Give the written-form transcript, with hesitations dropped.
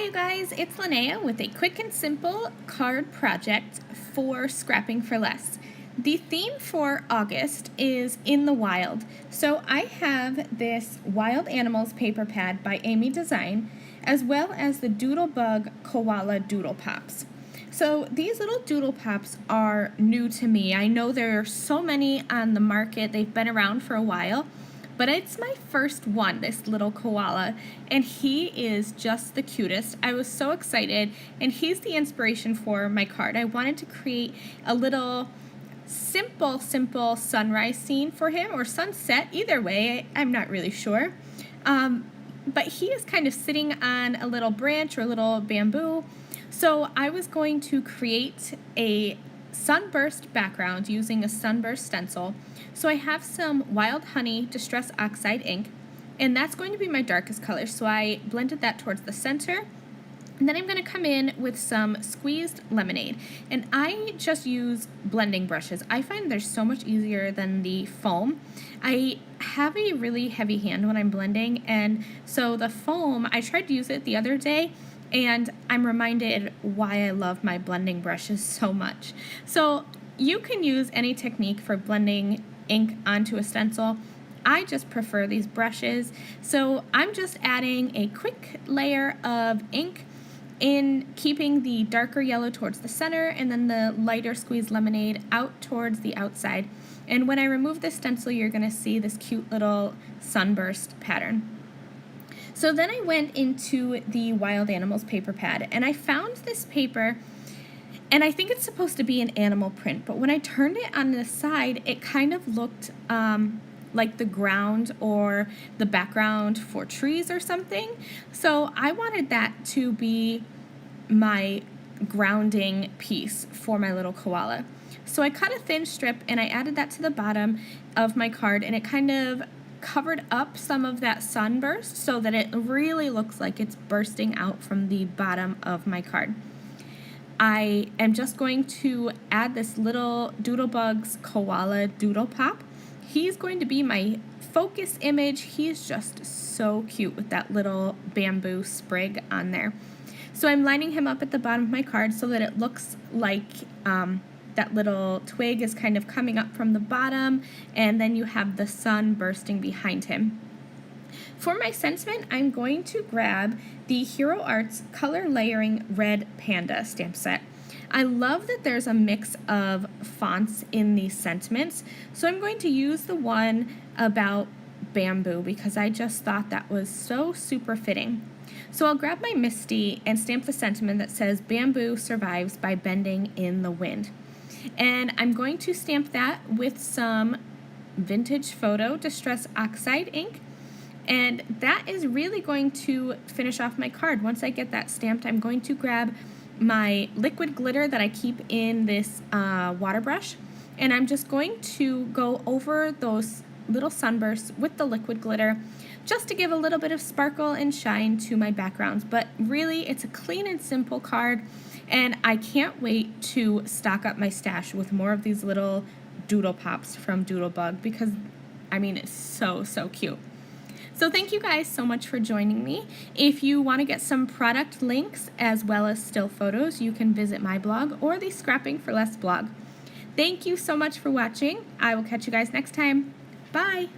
Hi you guys, it's Lynnea with a quick and simple card project for scrapping for less. The theme for August is in the wild. So I have this Wild Animals paper pad by Amy Design, as well as the Doodlebug Koala Doodle Pops. So these little Doodle Pops are new to me. I know there are so many on the market. They've been around for a while. But it's my first one, this little koala, and he is just the cutest. I was so excited, and he's the inspiration for my card. I wanted to create a little simple sunrise scene for him, or sunset, either way, I'm not really sure. But he is kind of sitting on a little branch or a little bamboo, so I was going to create a sunburst background using a sunburst stencil. So I have some Wild Honey Distress Oxide ink, and that's going to be my darkest color. So I blended that towards the center. And then I'm going to come in with some squeezed lemonade. And I just use blending brushes. I find they're so much easier than the foam. I have a really heavy hand when I'm blending, and so the foam, I tried to use it the other day, and I'm reminded why I love my blending brushes so much. So you can use any technique for blending ink onto a stencil. I just prefer these brushes. So I'm just adding a quick layer of ink in keeping the darker yellow towards the center and then the lighter squeezed lemonade out towards the outside. And when I remove this stencil, you're going to see this cute little sunburst pattern. So then I went into the Wild Animals paper pad, and I found this paper, and I think it's supposed to be an animal print, but when I turned it on the side, it kind of looked like the ground or the background for trees or something. So I wanted that to be my grounding piece for my little koala. So I cut a thin strip and I added that to the bottom of my card, and it kind of covered up some of that sunburst so that it really looks like it's bursting out from the bottom of my card. I am just going to add this little Doodlebug's Koala Doodle Pop. He's going to be my focus image. He's just so cute with that little bamboo sprig on there. So I'm lining him up at the bottom of my card so that it looks like that little twig is kind of coming up from the bottom, and then you have the sun bursting behind him. For my sentiment, I'm going to grab the Hero Arts Color Layering Red Panda stamp set. I love that there's a mix of fonts in these sentiments, so I'm going to use the one about bamboo because I just thought that was so super fitting. So I'll grab my Misty and stamp the sentiment that says bamboo survives by bending in the wind. And I'm going to stamp that with some Vintage Photo Distress Oxide ink. And that is really going to finish off my card. Once I get that stamped, I'm going to grab my liquid glitter that I keep in this water brush. And I'm just going to go over those little sunbursts with the liquid glitter just to give a little bit of sparkle and shine to my backgrounds. But really, it's a clean and simple card. And I can't wait to stock up my stash with more of these little Doodle Pops from Doodlebug because, I mean, it's so cute. So thank you guys so much for joining me. If you want to get some product links as well as still photos, you can visit my blog or the Scrapping for Less blog. Thank you so much for watching. I will catch you guys next time. Bye!